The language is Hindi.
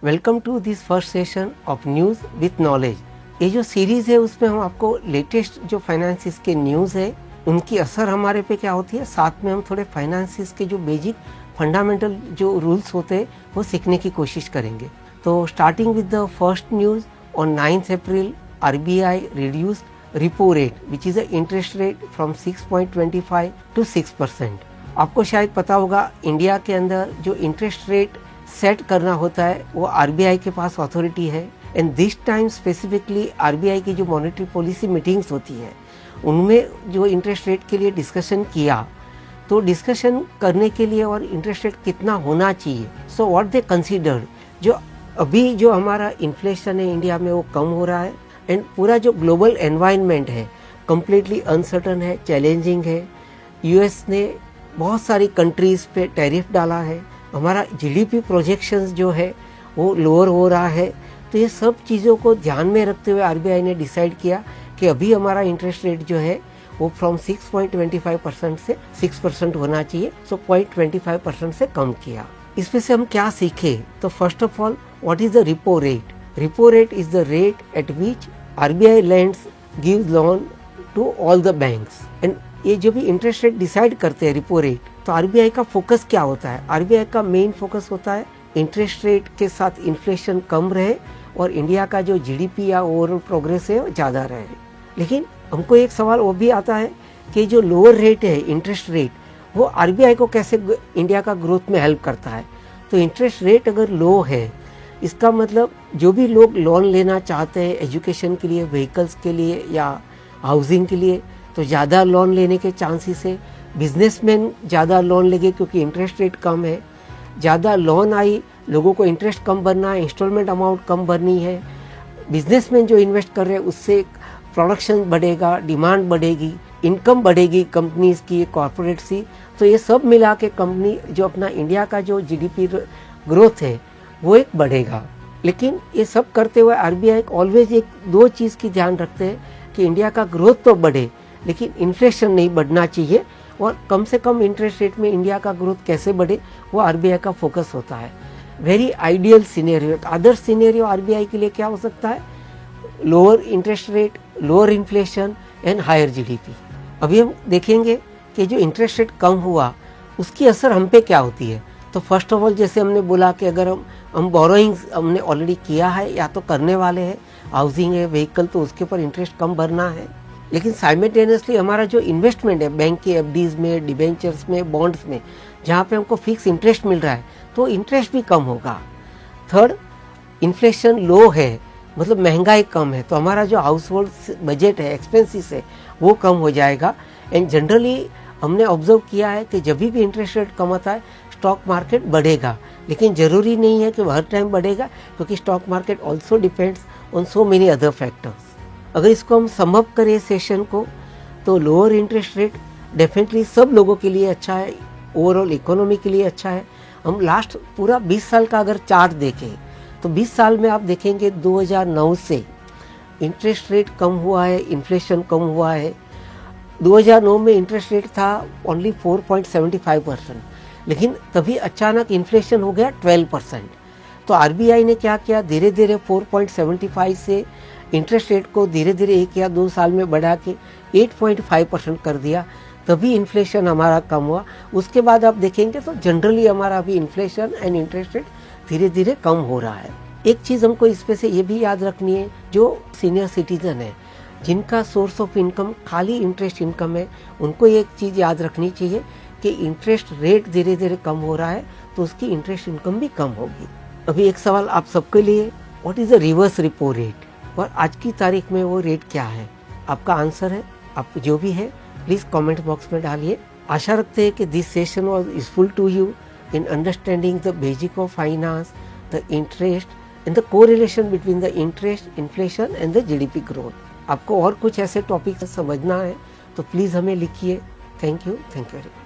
Welcome to this first session of news with knowledge. ये जो सीरीज़ है उसमें हम आपको लेटेस्ट जो फाइनेंसिस के न्यूज़ है उनकी असर हमारे पे क्या होती है, साथ में हम थोड़े फाइनेंसिस के जो बेसिक फंडामेंटल जो रूल्स होते हैं वो सीखने की कोशिश करेंगे। तो starting with the first news, on 9 April RBI reduced repo rate which is a interest rate from 6.25 to 6%। आपको शायद पता होगा इंडिया के अंदर जो इंटरेस्ट रेट सेट करना होता है वो RBI के पास अथॉरिटी है। And this time specifically RBI की जो मॉनेटरी पॉलिसी मीटिंग्स होती है उनमें जो इंटरेस्ट रेट के लिए डिस्कशन किया, तो डिस्कशन करने के लिए और इंटरेस्ट रेट कितना होना चाहिए, सो व्हाट दे कंसीडर्ड, जो अभी जो हमारा इन्फ्लेशन है इंडिया में वो कम हो रहा है एंड पूरा जो ग्लोबल एनवायरनमेंट है कम्प्लीटली अनसर्टन है, चैलेंजिंग है। US ने बहुत सारी कंट्रीज़ पे टैरिफ डाला है, हमारा GDP प्रोजेक्शंस जो है वो लोअर हो रहा है। तो ये सब चीज़ों को ध्यान में रखते हुए RBI ने डिसाइड किया कि अभी हमारा इंटरेस्ट रेट जो है वो फ्रॉम 6.25% से 6% होना चाहिए, सो 0.25% से कम किया। इसमें से हम क्या सीखे, तो first of all what is the repo rate. Repo rate is the rate at which RBI lends gives loan to all the banks। And ये जो भी इंटरेस्ट रेट डिसाइड करते हैं रिपो रेट, तो RBI का फोकस क्या होता है, RBI का मेन फोकस होता है इंटरेस्ट रेट के साथ इन्फ्लेशन कम रहे और इंडिया का जो GDP या ओवरऑल प्रोग्रेस है वो ज़्यादा रहे। लेकिन हमको एक सवाल वो भी आता है कि जो लोअर रेट है इंटरेस्ट रेट, वो RBI को कैसे इंडिया का ग्रोथ में हेल्प करता है। तो इंटरेस्ट रेट अगर लो है, इसका मतलब जो भी लोग लोन लेना चाहते हैं एजुकेशन के लिए, व्हीकल्स के लिए या हाउसिंग के लिए, तो ज़्यादा लोन लेने के चांसेस है। बिजनेसमैन ज़्यादा लोन लेंगे क्योंकि इंटरेस्ट रेट कम है। ज़्यादा लोन आई, लोगों को इंटरेस्ट कम भरना है, इंस्टॉलमेंट अमाउंट कम भरनी है। बिजनेसमैन जो इन्वेस्ट कर रहे हैं उससे प्रोडक्शन बढ़ेगा, डिमांड बढ़ेगी, इनकम बढ़ेगी कंपनीज की, कॉर्पोरेट की। तो ये सब मिला के कंपनी जो अपना इंडिया का जो GDP ग्रोथ है वो एक बढ़ेगा। लेकिन ये सब करते हुए RBI ऑलवेज एक दो चीज़ की ध्यान रखते हैं कि इंडिया का ग्रोथ तो बढ़े लेकिन इन्फ्लेशन नहीं बढ़ना चाहिए, और कम से कम इंटरेस्ट रेट में इंडिया का ग्रोथ कैसे बढ़े वो RBI का फोकस होता है। Very ideal scenario, other scenario RBI के लिए क्या हो सकता है, lower interest rate, lower inflation and higher GDP। अभी हम देखेंगे कि जो इंटरेस्ट रेट कम हुआ उसकी असर हम पे क्या होती है। तो फर्स्ट ऑफ ऑल जैसे हमने बोला कि अगर हम बोरोइंग्स हमने ऑलरेडी किया है या तो करने वाले हैं, हाउसिंग है, व्हीकल, तो उसके ऊपर इंटरेस्ट कम भरना है। लेकिन साइमल्टेनियसली हमारा जो इन्वेस्टमेंट है बैंक के FDs में, डिबेंचर्स में, बॉन्ड्स में, जहाँ पे हमको फिक्स इंटरेस्ट मिल रहा है, तो इंटरेस्ट भी कम होगा। थर्ड, इन्फ्लेशन लो है, मतलब महंगाई कम है, तो हमारा जो हाउस होल्ड बजट है, एक्सपेंसिस है, वो कम हो जाएगा। एंड जनरली हमने ऑब्जर्व किया है कि जब भी इंटरेस्ट रेट कम होता है स्टॉक मार्केट बढ़ेगा, लेकिन ज़रूरी नहीं है कि हर टाइम बढ़ेगा, क्योंकि stock market also depends on so many other factors. अगर इसको हम सम अप करें सेशन को, तो लोअर इंटरेस्ट रेट डेफिनेटली सब लोगों के लिए अच्छा है, ओवरऑल इकोनॉमी के लिए अच्छा है। हम लास्ट पूरा 20 साल का अगर चार्ट देखें तो 20 साल में आप देखेंगे 2009 से इंटरेस्ट रेट कम हुआ है, इन्फ्लेशन कम हुआ है। 2009 में इंटरेस्ट रेट था ओनली 4.75%, लेकिन तभी अचानक इन्फ्लेशन हो गया 12%। तो RBI ने क्या किया, धीरे धीरे 4.75 से इंटरेस्ट रेट को धीरे धीरे 1 या 2 साल में बढ़ा के 8.5% कर दिया, तभी इन्फ्लेशन हमारा कम हुआ। उसके बाद आप देखेंगे तो जनरली हमारा अभी इन्फ्लेशन एंड इंटरेस्ट रेट धीरे धीरे कम हो रहा है। एक चीज़ हमको इसमें से ये भी याद रखनी है, जो सीनियर सिटीजन है जिनका सोर्स ऑफ इनकम खाली इंटरेस्ट इनकम है, उनको एक चीज़ याद रखनी चाहिए कि इंटरेस्ट रेट धीरे धीरे कम हो रहा है तो उसकी इंटरेस्ट इनकम भी कम होगी। अभी एक सवाल आप सबके लिए, what is the reverse repo rate, और आज की तारीख में वो रेट क्या है। आपका आंसर है, आप जो भी है प्लीज़ कमेंट बॉक्स में डालिए। आशा रखते हैं कि this session was useful to you in understanding the basic of finance, the interest and the correlation between the interest, inflation and the GDP growth. आपको और कुछ ऐसे टॉपिक समझना है तो प्लीज़ हमें लिखिए। Thank you very much.